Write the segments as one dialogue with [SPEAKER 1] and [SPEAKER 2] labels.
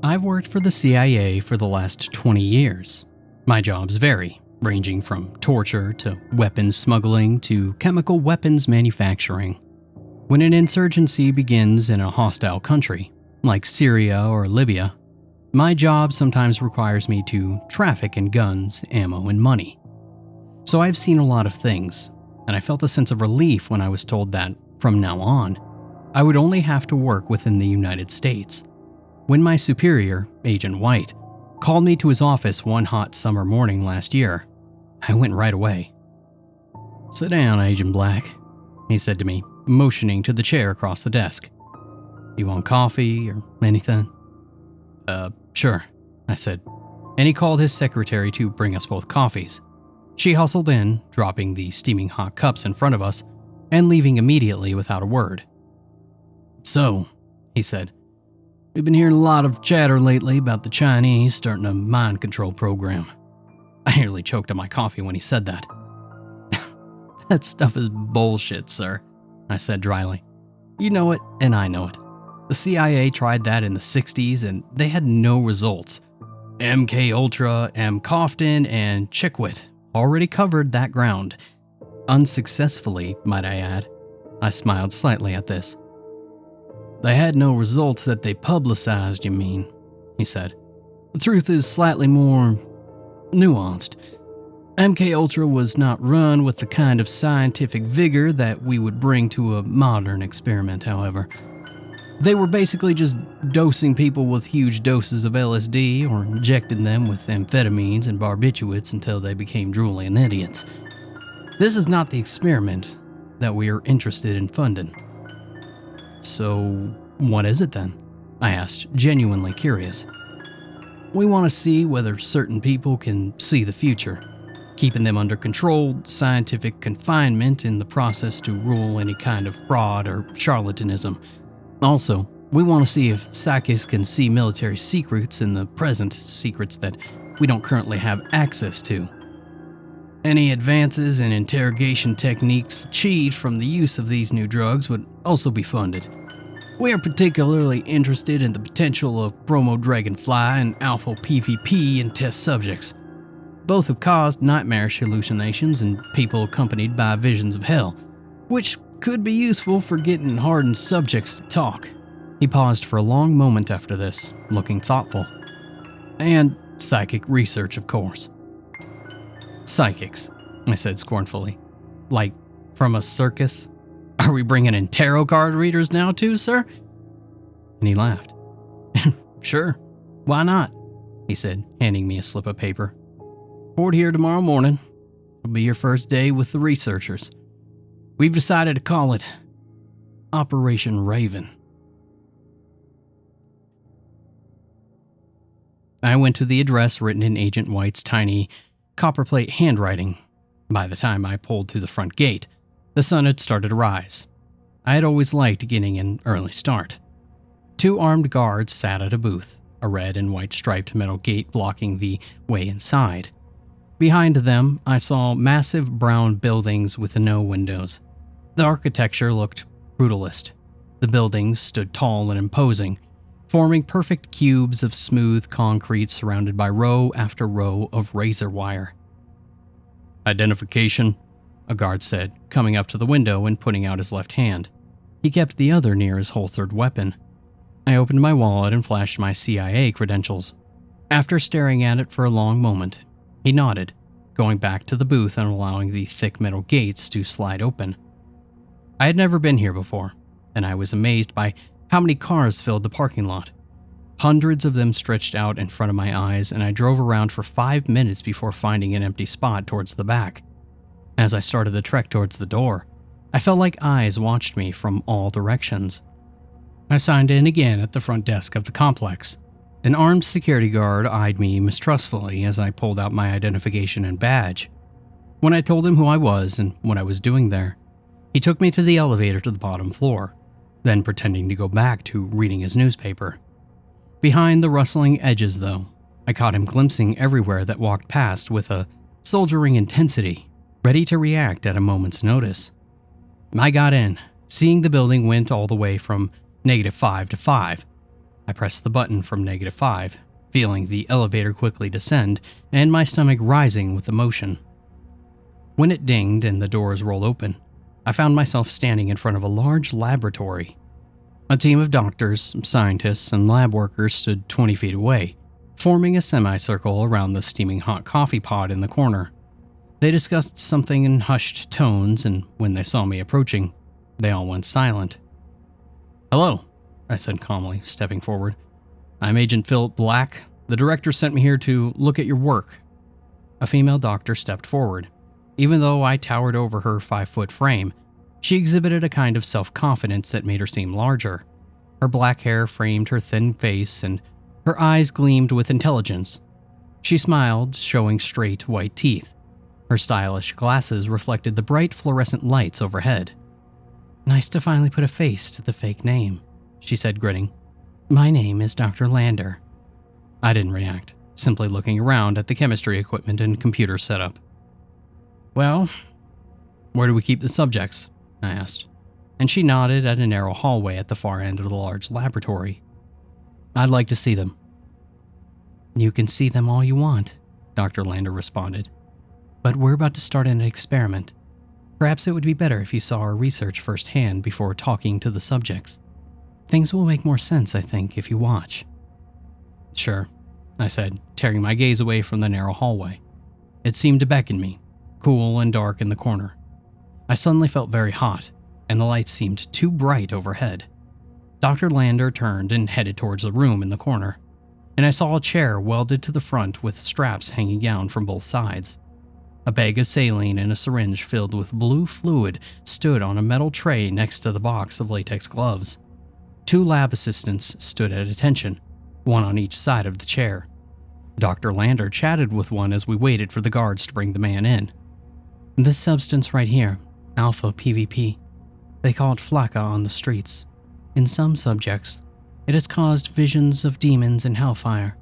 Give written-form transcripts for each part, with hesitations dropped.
[SPEAKER 1] I've worked for the CIA for the last 20 years. My jobs vary, ranging from torture to weapons smuggling to chemical weapons manufacturing. When an insurgency begins in a hostile country, like Syria or Libya, my job sometimes requires me to traffic in guns, ammo, and money. So I've seen a lot of things, and I felt a sense of relief when I was told that, from now on, I would only have to work within the United States. When my superior, Agent White, called me to his office one hot summer morning last year, I went right away. "Sit down, Agent Black," he said to me, motioning to the chair across the desk. "You want coffee or anything?" Sure," I said, and he called his secretary to bring us both coffees. She hustled in, dropping the steaming hot cups in front of us, and leaving immediately without a word. "So," he said, "we've been hearing a lot of chatter lately about the Chinese starting a mind control program." I nearly choked on my coffee when he said that. "That stuff is bullshit, sir," I said dryly. "You know it, and I know it. The CIA tried that in the 60s, and they had no results. MKULTRA, Compton, and Chickwit already covered that ground. Unsuccessfully, might I add." I smiled slightly at this. "They had no results that they publicized, you mean," he said. "The truth is slightly more nuanced. MKUltra was not run with the kind of scientific vigor that we would bring to a modern experiment, however. They were basically just dosing people with huge doses of LSD or injecting them with amphetamines and barbiturates until they became drooling idiots. This is not the experiment that we are interested in funding." "So, what is it then?" I asked, genuinely curious. "We want to see whether certain people can see the future, keeping them under controlled scientific confinement in the process to rule any kind of fraud or charlatanism. Also, we want to see if psychics can see military secrets in the present, secrets that we don't currently have access to. Any advances in interrogation techniques achieved from the use of these new drugs would also be funded. We are particularly interested in the potential of Bromo Dragonfly and Alpha PvP in test subjects. Both have caused nightmarish hallucinations in people accompanied by visions of hell, which could be useful for getting hardened subjects to talk." He paused for a long moment after this, looking thoughtful. "And psychic research, of course." "Psychics," I said scornfully. "Like from a circus? Are we bringing in tarot card readers now too, sir?" And he laughed. "Sure, why not?" he said, handing me a slip of paper. "Report here tomorrow morning. It'll be your first day with the researchers. We've decided to call it Operation Raven." I went to the address written in Agent White's tiny copperplate handwriting. By the time I pulled through the front gate, the sun had started to rise. I had always liked getting an early start. 2 armed guards sat at a booth, a red and white striped metal gate blocking the way inside. Behind them, I saw massive brown buildings with no windows. The architecture looked brutalist. The buildings stood tall and imposing, forming perfect cubes of smooth concrete surrounded by row after row of razor wire. "Identification," a guard said, coming up to the window and putting out his left hand. He kept the other near his holstered weapon. I opened my wallet and flashed my CIA credentials. After staring at it for a long moment, he nodded, going back to the booth and allowing the thick metal gates to slide open. I had never been here before, and I was amazed by how many cars filled the parking lot. Hundreds of them stretched out in front of my eyes, and I drove around for 5 minutes before finding an empty spot towards the back. As I started the trek towards the door, I felt like eyes watched me from all directions. I signed in again at the front desk of the complex. An armed security guard eyed me mistrustfully as I pulled out my identification and badge. When I told him who I was and what I was doing there, he took me to the elevator to the bottom floor, then pretending to go back to reading his newspaper. Behind the rustling edges, though, I caught him glimpsing everywhere that walked past with a soldiering intensity, ready to react at a moment's notice. I got in, seeing the building went all the way from -5 to 5. I pressed the button from -5, feeling the elevator quickly descend and my stomach rising with emotion. When it dinged and the doors rolled open, I found myself standing in front of a large laboratory. A team of doctors, scientists, and lab workers stood 20 feet away, forming a semicircle around the steaming hot coffee pot in the corner. They discussed something in hushed tones, and when they saw me approaching, they all went silent. "Hello," I said calmly, stepping forward. "I'm Agent Philip Black. The director sent me here to look at your work." A female doctor stepped forward. Even though I towered over her 5-foot frame, she exhibited a kind of self-confidence that made her seem larger. Her black hair framed her thin face, and her eyes gleamed with intelligence. She smiled, showing straight white teeth. Her stylish glasses reflected the bright fluorescent lights overhead. "Nice to finally put a face to the fake name," she said, grinning. "My name is Dr. Lander." I didn't react, simply looking around at the chemistry equipment and computer setup. "Well, where do we keep the subjects?" I asked, and she nodded at a narrow hallway at the far end of the large laboratory. "I'd like to see them." "You can see them all you want," Dr. Lander responded. "But we're about to start an experiment. Perhaps it would be better if you saw our research firsthand before talking to the subjects. Things will make more sense, I think, if you watch." "Sure," I said, tearing my gaze away from the narrow hallway. It seemed to beckon me, cool and dark in the corner. I suddenly felt very hot, and the lights seemed too bright overhead. Dr. Lander turned and headed towards the room in the corner, and I saw a chair welded to the front with straps hanging down from both sides. A bag of saline and a syringe filled with blue fluid stood on a metal tray next to the box of latex gloves. 2 lab assistants stood at attention, one on each side of the chair. Dr. Lander chatted with one as we waited for the guards to bring the man in. "This substance right here, alpha PVP, they call it flaca on the streets. In some subjects, it has caused visions of demons and hellfire.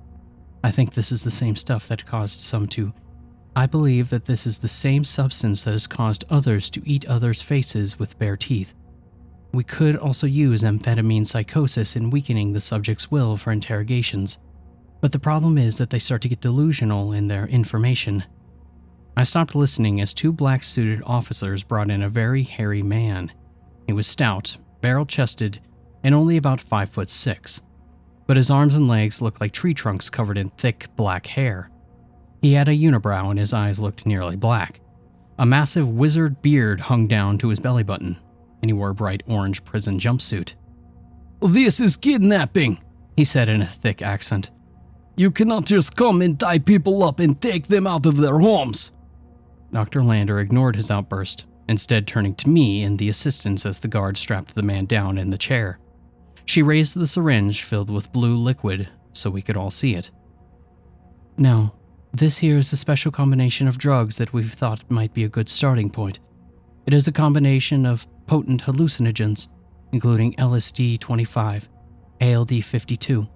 [SPEAKER 1] I think this is the same stuff that caused some to... I believe that this is the same substance that has caused others to eat others' faces with bare teeth. We could also use amphetamine psychosis in weakening the subject's will for interrogations, but the problem is that they start to get delusional in their information." I stopped listening as 2 black-suited officers brought in a very hairy man. He was stout, barrel-chested, and only about 5'6", but his arms and legs looked like tree trunks covered in thick black hair. He had a unibrow and his eyes looked nearly black. A massive wizard beard hung down to his belly button, and he wore a bright orange prison jumpsuit. "This is kidnapping," he said in a thick accent. "You cannot just come and tie people up and take them out of their homes." Dr. Lander ignored his outburst, instead turning to me and the assistants as the guard strapped the man down in the chair. She raised the syringe filled with blue liquid so we could all see it. "Now, this here is a special combination of drugs that we've thought might be a good starting point. It is a combination of potent hallucinogens, including LSD-25, ALD-52,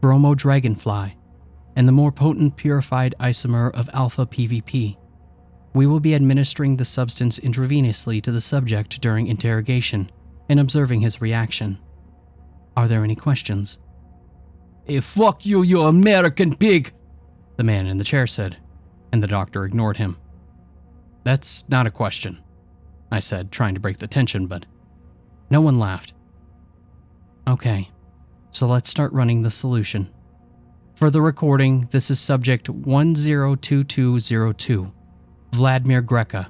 [SPEAKER 1] bromo dragonfly, and the more potent purified isomer of alpha PVP. We will be administering the substance intravenously to the subject during interrogation and observing his reaction. Are there any questions?" "Hey, fuck you, you American pig!" the man in the chair said, and the doctor ignored him. "That's not a question," I said, trying to break the tension, but no one laughed. "Okay, so let's start running the solution. For the recording, this is subject 102202, Vladimir Greca."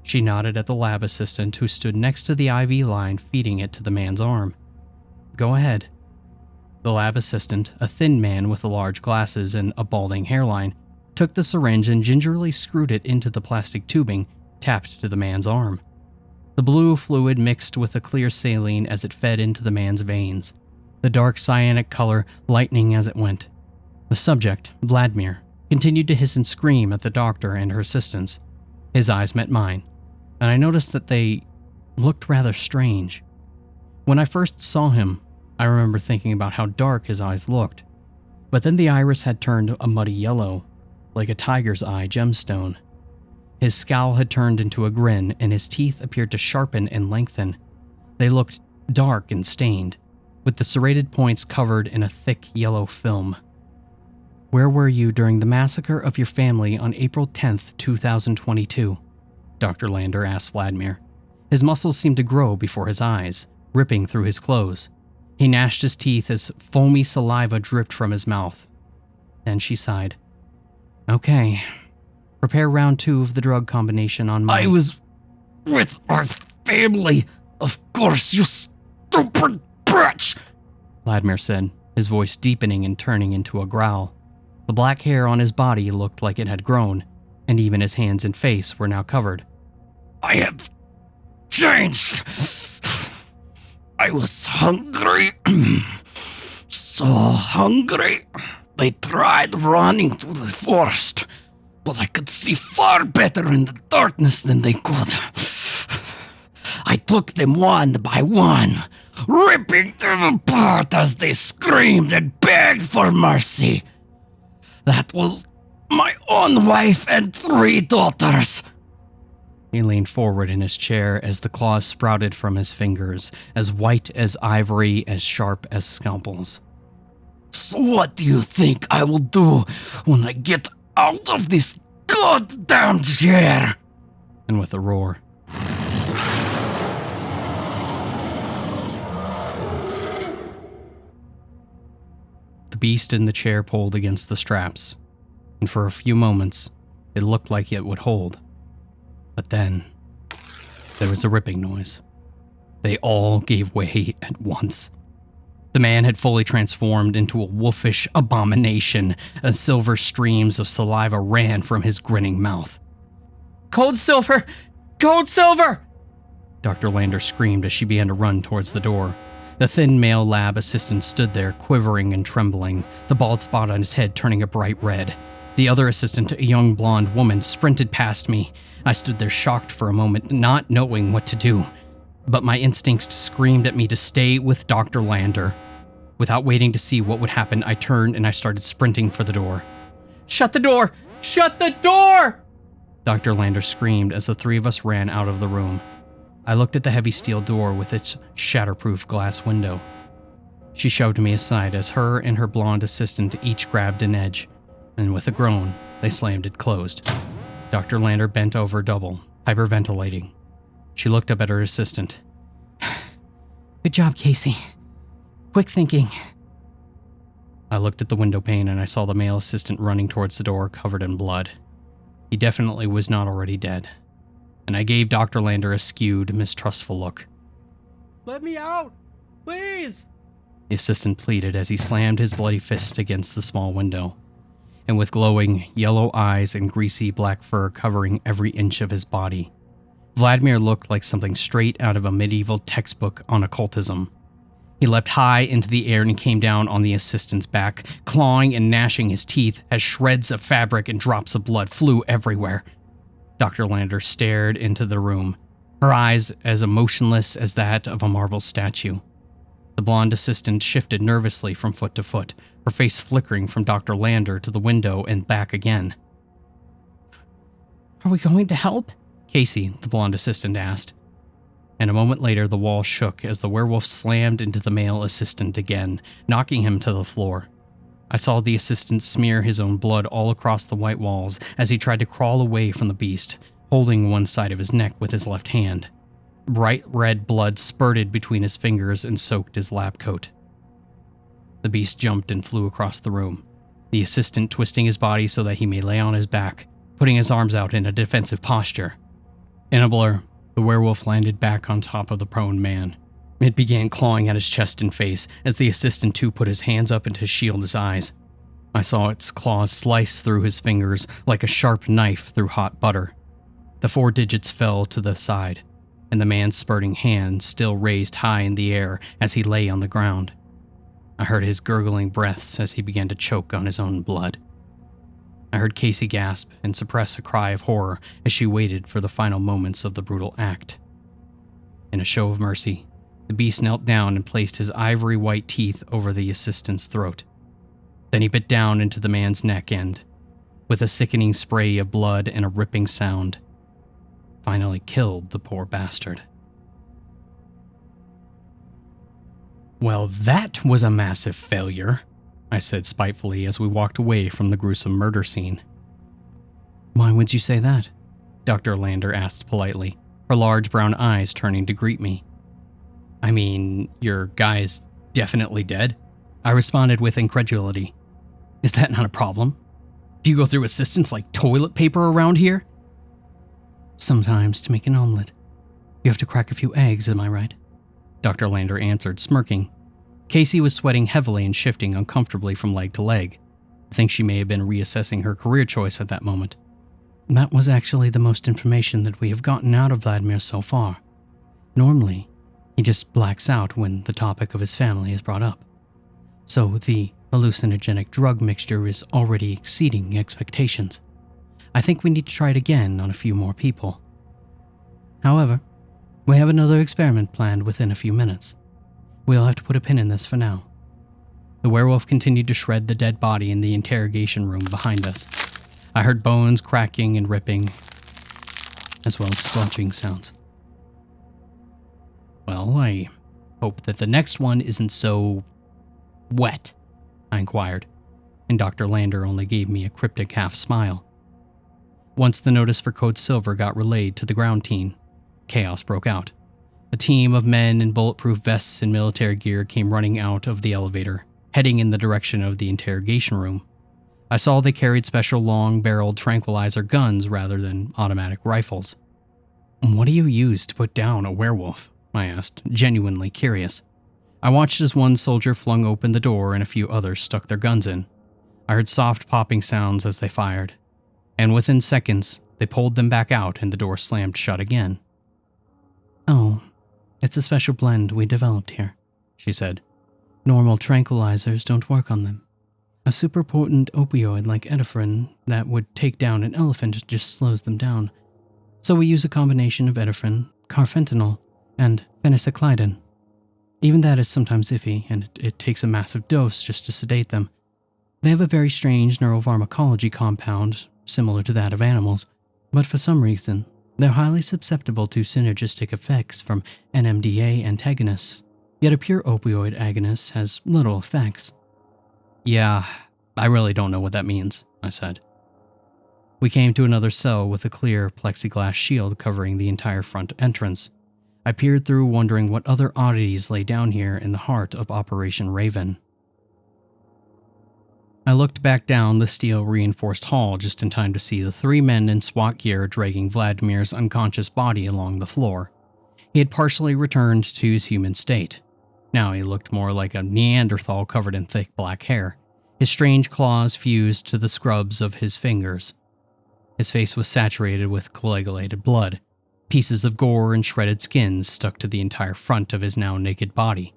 [SPEAKER 1] She nodded at the lab assistant who stood next to the IV line feeding it to the man's arm. "Go ahead." The lab assistant, a thin man with large glasses and a balding hairline, took the syringe and gingerly screwed it into the plastic tubing tapped to the man's arm. The blue fluid mixed with a clear saline as it fed into the man's veins, the dark cyanic color lightening as it went. The subject, Vladimir, continued to hiss and scream at the doctor and her assistants. His eyes met mine, and I noticed that they looked rather strange. When I first saw him, I remember thinking about how dark his eyes looked, but then the iris had turned a muddy yellow, like a tiger's eye gemstone. His scowl had turned into a grin, and his teeth appeared to sharpen and lengthen. They looked dark and stained. with the serrated points covered in a thick yellow film. "Where were you during the massacre of your family on April 10th, 2022? Dr. Lander asked Vladimir. His muscles seemed to grow before his eyes, ripping through his clothes. He gnashed his teeth as foamy saliva dripped from his mouth. Then she sighed. "Okay. Prepare round 2 of the drug combination on my—"
[SPEAKER 2] "I was with our family, of course, you stupid bitch,"
[SPEAKER 1] Vladimir said, his voice deepening and turning into a growl. The black hair on his body looked like it had grown, and even his hands and face were now covered.
[SPEAKER 2] "I have changed. I was hungry, so hungry. They tried running through the forest, but I could see far better in the darkness than they could. I took them one by one, ripping them apart as they screamed and begged for mercy. That was my own wife and 3 daughters."
[SPEAKER 1] He leaned forward in his chair as the claws sprouted from his fingers, as white as ivory, as sharp as scalpels.
[SPEAKER 2] "So what do you think I will do when I get out of this goddamn chair?"
[SPEAKER 1] And with a roar, the beast in the chair pulled against the straps, and for a few moments, it looked like it would hold. But then, there was a ripping noise. They all gave way at once. The man had fully transformed into a wolfish abomination, as silver streams of saliva ran from his grinning mouth. "Cold silver! Cold silver!" Dr. Lander screamed as she began to run towards the door. The thin male lab assistant stood there, quivering and trembling, the bald spot on his head turning a bright red. The other assistant, a young blonde woman, sprinted past me. I stood there shocked for a moment, not knowing what to do. But my instincts screamed at me to stay with Dr. Lander. Without waiting to see what would happen, I turned and I started sprinting for the door. "Shut the door! Shut the door!" Dr. Lander screamed as the 3 of us ran out of the room. I looked at the heavy steel door with its shatterproof glass window. She shoved me aside as her and her blonde assistant each grabbed an edge, and with a groan, they slammed it closed. Dr. Lander bent over double, hyperventilating. She looked up at her assistant. "Good job, Casey. Quick thinking." I looked at the window pane and I saw the male assistant running towards the door covered in blood. He definitely was not already dead, and I gave Dr. Lander a skewed, mistrustful look. "Let me out, please!" the assistant pleaded as he slammed his bloody fist against the small window. And with glowing yellow eyes and greasy black fur covering every inch of his body, Vladimir looked like something straight out of a medieval textbook on occultism. He leapt high into the air and came down on the assistant's back, clawing and gnashing his teeth as shreds of fabric and drops of blood flew everywhere. Dr. Lander stared into the room, her eyes as emotionless as that of a marble statue. The blonde assistant shifted nervously from foot to foot, her face flickering from Dr. Lander to the window and back again. "Are we going to help?" Casey, the blonde assistant, asked. And a moment later, the wall shook as the werewolf slammed into the male assistant again, knocking him to the floor. I saw the assistant smear his own blood all across the white walls as he tried to crawl away from the beast, holding one side of his neck with his left hand. Bright red blood spurted between his fingers and soaked his lab coat. The beast jumped and flew across the room, the assistant twisting his body so that he may lay on his back, putting his arms out in a defensive posture. In a blur, the werewolf landed back on top of the prone man. It began clawing at his chest and face as the assistant too put his hands up to shield his eyes. I saw its claws slice through his fingers like a sharp knife through hot butter. The 4 digits fell to the side, and the man's spurting hand still raised high in the air as he lay on the ground. I heard his gurgling breaths as he began to choke on his own blood. I heard Casey gasp and suppress a cry of horror as she waited for the final moments of the brutal act. In a show of mercy, the beast knelt down and placed his ivory white teeth over the assistant's throat. Then he bit down into the man's neck and, with a sickening spray of blood and a ripping sound, finally killed the poor bastard. Well, that was a massive failure, I said spitefully as we walked away from the gruesome murder scene. Why would you say that? Dr. Lander asked politely, her large brown eyes turning to greet me. I mean, your guy's definitely dead, I responded with incredulity. Is that not a problem? Do you go through assistance like toilet paper around here? Sometimes to make an omelet, you have to crack a few eggs, am I right? Dr. Lander answered, smirking. Casey was sweating heavily and shifting uncomfortably from leg to leg. I think she may have been reassessing her career choice at that moment. That was actually the most information that we have gotten out of Vladimir so far. Normally, he just blacks out when the topic of his family is brought up. So the hallucinogenic drug mixture is already exceeding expectations. I think we need to try it again on a few more people. However, we have another experiment planned within a few minutes. We'll have to put a pin in this for now. The werewolf continued to shred the dead body in the interrogation room behind us. I heard bones cracking and ripping, as well as squelching sounds. Well, I hope that the next one isn't so wet, I inquired, and Dr. Lander only gave me a cryptic half smile. Once the notice for Code Silver got relayed to the ground team, chaos broke out. A team of men in bulletproof vests and military gear came running out of the elevator, heading in the direction of the interrogation room. I saw they carried special long-barreled tranquilizer guns rather than automatic rifles. What do you use to put down a werewolf? I asked, genuinely curious. I watched as one soldier flung open the door and a few others stuck their guns in. I heard soft popping sounds as they fired, and within seconds, they pulled them back out and the door slammed shut again. Oh, it's a special blend we developed here, she said. Normal tranquilizers don't work on them. A super potent opioid like Edifrin that would take down an elephant just slows them down. So we use a combination of Edifrin, carfentanil, and phencyclidine. Even that is sometimes iffy, and it takes a massive dose just to sedate them. They have a very strange neuropharmacology compound, similar to that of animals, but for some reason, they're highly susceptible to synergistic effects from NMDA antagonists, yet a pure opioid agonist has little effects. Yeah, I really don't know what that means, I said. We came to another cell with a clear plexiglass shield covering the entire front entrance. I peered through, wondering what other oddities lay down here in the heart of Operation Raven. I looked back down the steel-reinforced hall just in time to see the three men in SWAT gear dragging Vladimir's unconscious body along the floor. He had partially returned to his human state. Now he looked more like a Neanderthal covered in thick black hair, his strange claws fused to the scrubs of his fingers. His face was saturated with coagulated blood. Pieces of gore and shredded skin stuck to the entire front of his now naked body.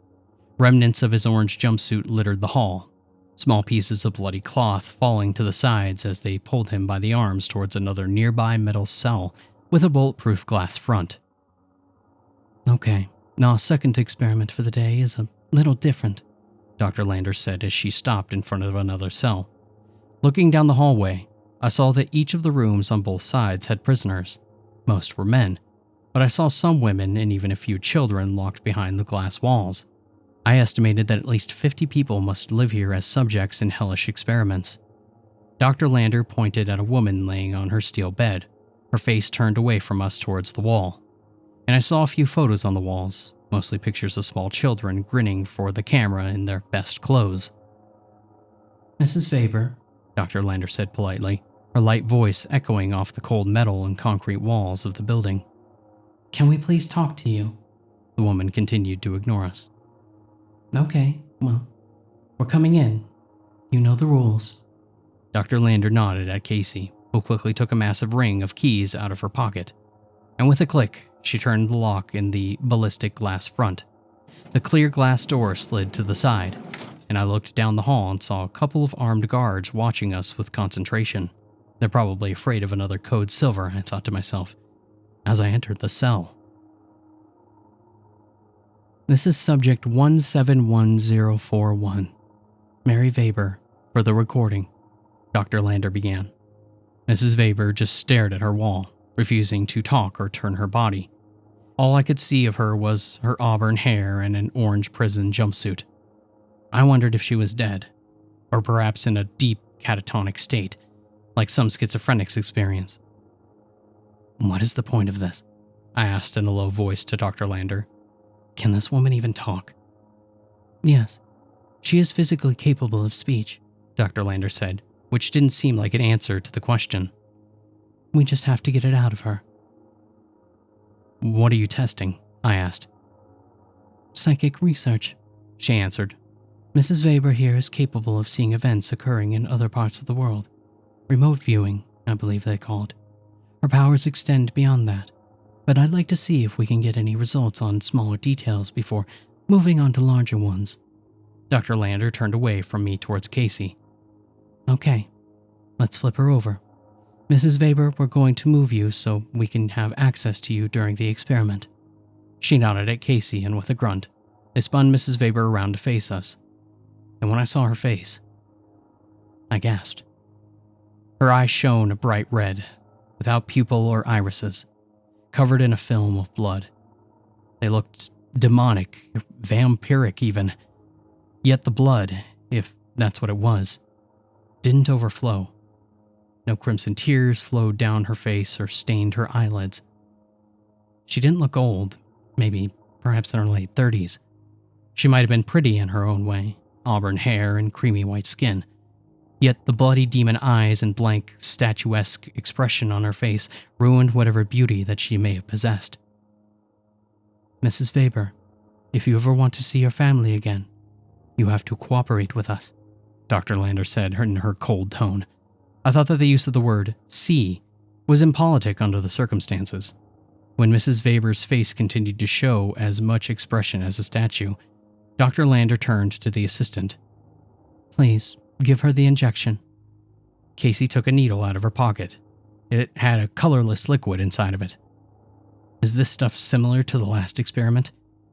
[SPEAKER 1] Remnants of his orange jumpsuit littered the hall, small pieces of bloody cloth falling to the sides as they pulled him by the arms towards another nearby metal cell with a bulletproof glass front. Okay, now our second experiment for the day is a little different, Dr. Lander said as she stopped in front of another cell. Looking down the hallway, I saw that each of the rooms on both sides had prisoners. Most were men, but I saw some women and even a few children locked behind the glass walls. I estimated that at least 50 people must live here as subjects in hellish experiments. Dr. Lander pointed at a woman laying on her steel bed, her face turned away from us towards the wall. And I saw a few photos on the walls, mostly pictures of small children grinning for the camera in their best clothes. Mrs. Weber, Dr. Lander said politely, her light voice echoing off the cold metal and concrete walls of the building. Can we please talk to you? The woman continued to ignore us. Okay, well, we're coming in. You know the rules. Dr. Lander nodded at Casey, who quickly took a massive ring of keys out of her pocket. And with a click, she turned the lock in the ballistic glass front. The clear glass door slid to the side, and I looked down the hall and saw a couple of armed guards watching us with concentration. They're probably afraid of another Code Silver, I thought to myself, as I entered the cell. This is Subject 171041. Mary Weber, for the recording, Dr. Lander began. Mrs. Weber just stared at her wall, refusing to talk or turn her body. All I could see of her was her auburn hair and an orange prison jumpsuit. I wondered if she was dead, or perhaps in a deep catatonic state, like some schizophrenics experience. "What is the point of this?" I asked in a low voice to Dr. Lander. "Can this woman even talk?" "Yes, she is physically capable of speech," Dr. Lander said, which didn't seem like an answer to the question. "We just have to get it out of her." "What are you testing?" I asked. "Psychic research," she answered. "Mrs. Weber here is capable of seeing events occurring in other parts of the world. Remote viewing, I believe they call it. Her powers extend beyond that, but I'd like to see if we can get any results on smaller details before moving on to larger ones." Dr. Lander turned away from me towards Casey. "Okay, let's flip her over. Mrs. Weber, we're going to move you so we can have access to you during the experiment." She nodded at Casey, and with a grunt, they spun Mrs. Weber around to face us. And when I saw her face, I gasped. Her eyes shone a bright red, without pupil or irises, covered in a film of blood. They looked demonic, vampiric even. Yet the blood, if that's what it was, didn't overflow. No crimson tears flowed down her face or stained her eyelids. She didn't look old, perhaps in her late 30s. She might have been pretty in her own way, auburn hair and creamy white skin. Yet the bloody demon eyes and blank, statuesque expression on her face ruined whatever beauty that she may have possessed. "Mrs. Weber, if you ever want to see your family again, you have to cooperate with us," Dr. Lander said in her cold tone. I thought that the use of the word "see" was impolitic under the circumstances. When Mrs. Weber's face continued to show as much expression as a statue, Dr. Lander turned to the assistant. "Please, give her the injection." Casey took a needle out of her pocket. It had a colorless liquid inside of it. "Is this stuff similar to the last experiment?"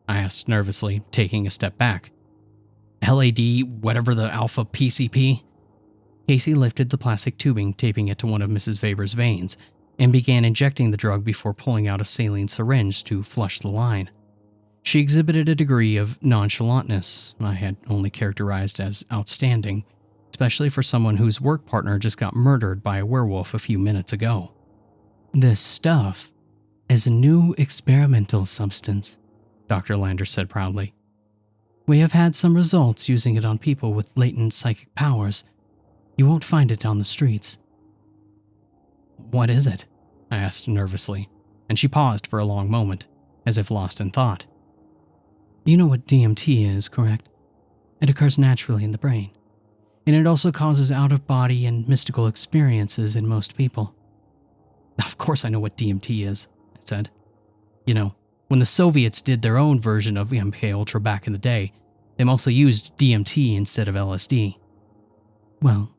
[SPEAKER 1] I asked nervously, taking a step back. "LAD, whatever the alpha PCP?" Casey lifted the plastic tubing, taping it to one of Mrs. Weber's veins, and began injecting the drug before pulling out a saline syringe to flush the line. She exhibited a degree of nonchalantness I had only characterized as outstanding, especially for someone whose work partner just got murdered by a werewolf a few minutes ago. "This stuff is a new experimental substance," Dr. Lander said proudly. "We have had some results using it on people with latent psychic powers. You won't find it on the streets." "What is it?" I asked nervously, and she paused for a long moment, as if lost in thought. "You know what DMT is, correct? It occurs naturally in the brain, and it also causes out-of-body and mystical experiences in most people." "Of course I know what DMT is," I said. "You know, when the Soviets did their own version of MKULTRA back in the day, they mostly used DMT instead of LSD." "Well,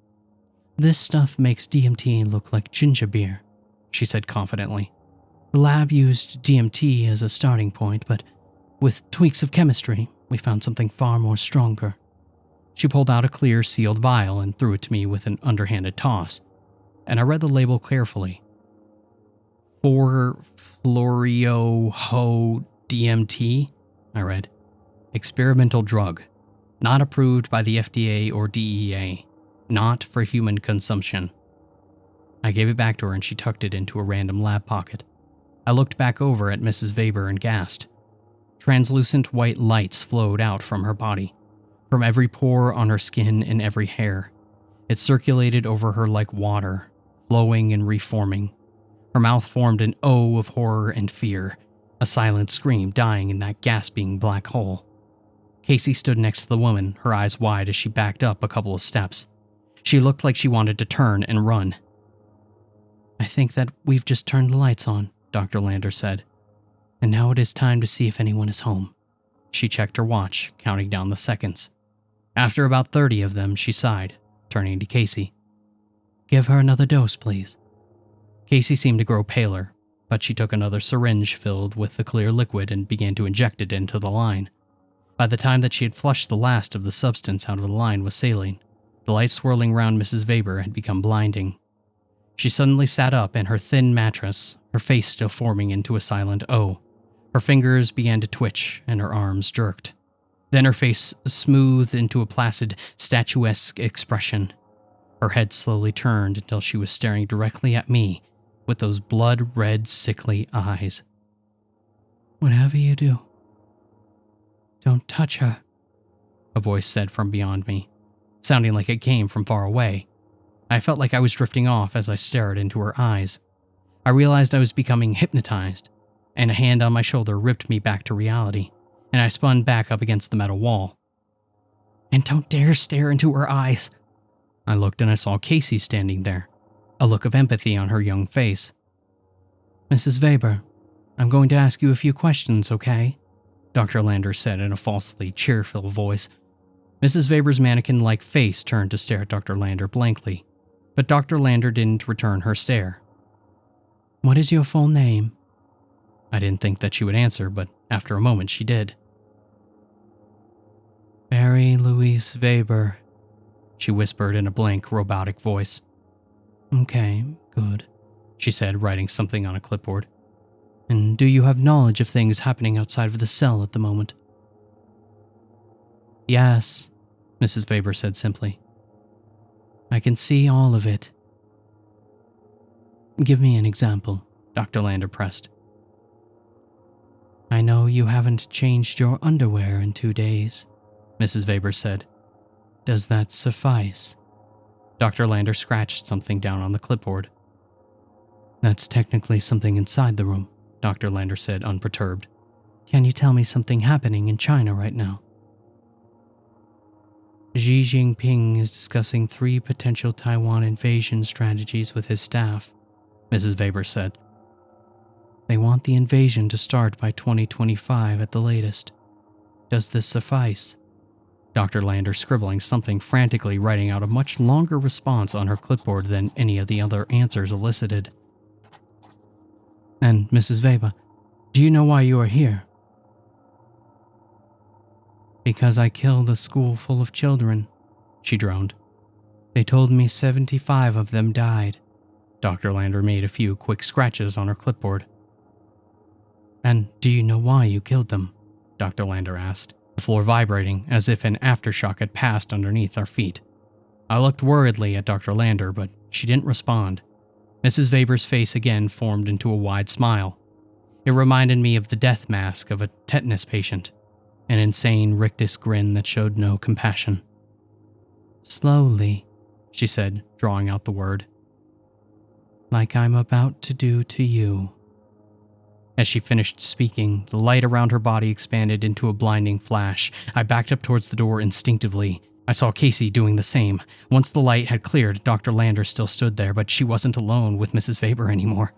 [SPEAKER 1] this stuff makes DMT look like ginger beer," she said confidently. "The lab used DMT as a starting point, but with tweaks of chemistry, we found something far more stronger." She pulled out a clear, sealed vial and threw it to me with an underhanded toss, and I read the label carefully. 4-fluoro-ho-DMT, I read. "Experimental drug. Not approved by the FDA or DEA. Not for human consumption." I gave it back to her and she tucked it into a random lab pocket. I looked back over at Mrs. Weber and gasped. Translucent white lights flowed out from her body, from every pore on her skin and every hair. It circulated over her like water, flowing and reforming. Her mouth formed an O of horror and fear, a silent scream dying in that gasping black hole. Casey stood next to the woman, her eyes wide as she backed up a couple of steps. She looked like she wanted to turn and run. "I think that we've just turned the lights on," Dr. Lander said. "And now it is time to see if anyone is home." She checked her watch, counting down the seconds. After about 30 of them, she sighed, turning to Casey. "Give her another dose, please." Casey seemed to grow paler, but she took another syringe filled with the clear liquid and began to inject it into the line. By the time that she had flushed the last of the substance out of the line with saline, the light swirling round Mrs. Weber had become blinding. She suddenly sat up in her thin mattress, her face still forming into a silent O. Her fingers began to twitch and her arms jerked. Then her face smoothed into a placid, statuesque expression. Her head slowly turned until she was staring directly at me with those blood-red, sickly eyes. "Whatever you do, don't touch her," a voice said from beyond me, sounding like it came from far away. I felt like I was drifting off as I stared into her eyes. I realized I was becoming hypnotized, and a hand on my shoulder ripped me back to reality, and I spun back up against the metal wall. "And don't dare stare into her eyes." I looked and I saw Casey standing there, a look of empathy on her young face. "Mrs. Weber, I'm going to ask you a few questions, okay?" Dr. Lander said in a falsely cheerful voice. Mrs. Weber's mannequin-like face turned to stare at Dr. Lander blankly, but Dr. Lander didn't return her stare. "What is your full name?" I didn't think that she would answer, but after a moment she did. "Mary Louise Weber," she whispered in a blank, robotic voice. "Okay, good," she said, writing something on a clipboard. "And do you have knowledge of things happening outside of the cell at the moment?" "Yes," Mrs. Weber said simply. "I can see all of it." "Give me an example," Dr. Lander pressed. "I know you haven't changed your underwear in 2 days," Mrs. Weber said. "Does that suffice?" Dr. Lander scratched something down on the clipboard. "That's technically something inside the room," Dr. Lander said, unperturbed. "Can you tell me something happening in China right now?" "Xi Jinping is discussing 3 potential Taiwan invasion strategies with his staff," Mrs. Weber said. "They want the invasion to start by 2025 at the latest. Does this suffice?" Dr. Lander scribbling something frantically, writing out a much longer response on her clipboard than any of the other answers elicited. "And, Mrs. Weber, do you know why you are here?" "Because I killed a school full of children," she droned. "They told me 75 of them died." Dr. Lander made a few quick scratches on her clipboard. "And do you know why you killed them?" Dr. Lander asked, the floor vibrating as if an aftershock had passed underneath our feet. I looked worriedly at Dr. Lander, but she didn't respond. Mrs. Weber's face again formed into a wide smile. It reminded me of the death mask of a tetanus patient, an insane rictus grin that showed no compassion. "Slowly," she said, drawing out the word. "Like I'm about to do to you." As she finished speaking, the light around her body expanded into a blinding flash. I backed up towards the door instinctively. I saw Casey doing the same. Once the light had cleared, Dr. Lander still stood there, but she wasn't alone with Mrs. Weber anymore.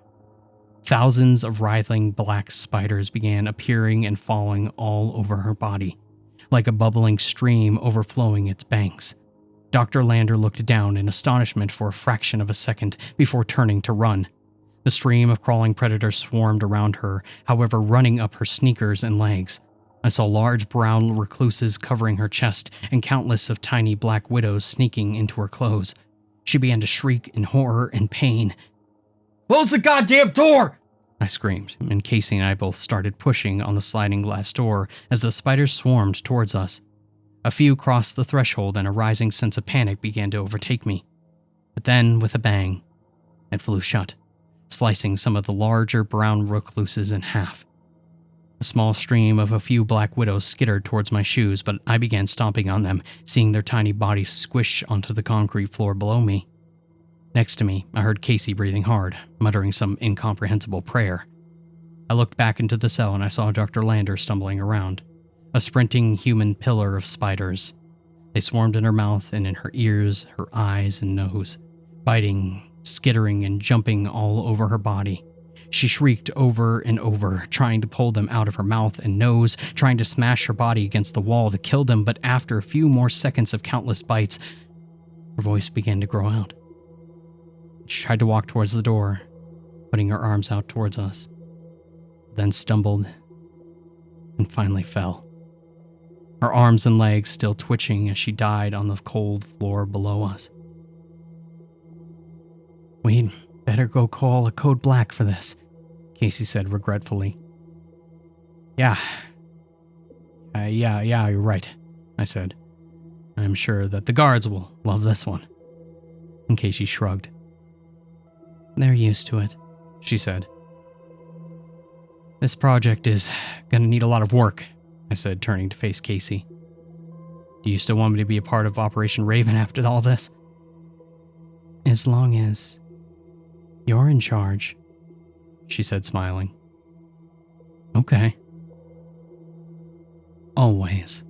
[SPEAKER 1] Thousands of writhing black spiders began appearing and falling all over her body, like a bubbling stream overflowing its banks. Dr. Lander looked down in astonishment for a fraction of a second before turning to run. The stream of crawling predators swarmed around her, however, running up her sneakers and legs. I saw large brown recluses covering her chest and countless of tiny black widows sneaking into her clothes. She began to shriek in horror and pain. "Close the goddamn door!" I screamed, and Casey and I both started pushing on the sliding glass door as the spiders swarmed towards us. A few crossed the threshold and a rising sense of panic began to overtake me. But then, with a bang, it flew shut, slicing some of the larger brown recluses in half. A small stream of a few black widows skittered towards my shoes, but I began stomping on them, seeing their tiny bodies squish onto the concrete floor below me. Next to me, I heard Casey breathing hard, muttering some incomprehensible prayer. I looked back into the cell and I saw Dr. Lander stumbling around, a sprinting human pillar of spiders. They swarmed in her mouth and in her ears, her eyes and nose, biting, skittering and jumping all over her body. She shrieked over and over, trying to pull them out of her mouth and nose, trying to smash her body against the wall to kill them, but after a few more seconds of countless bites, her voice began to grow out. She tried to walk towards the door, putting her arms out towards us, then stumbled and finally fell, her arms and legs still twitching as she died on the cold floor below us. "We'd better go call a code black for this," Casey said regretfully. Yeah. Yeah, you're right, I said. I'm sure that the guards will love this one. And Casey shrugged. They're used to it, she said. This project is gonna need a lot of work, I said, turning to face Casey. Do you still want me to be a part of Operation Raven after all this? As long as you're in charge, she said, smiling. Okay. Always.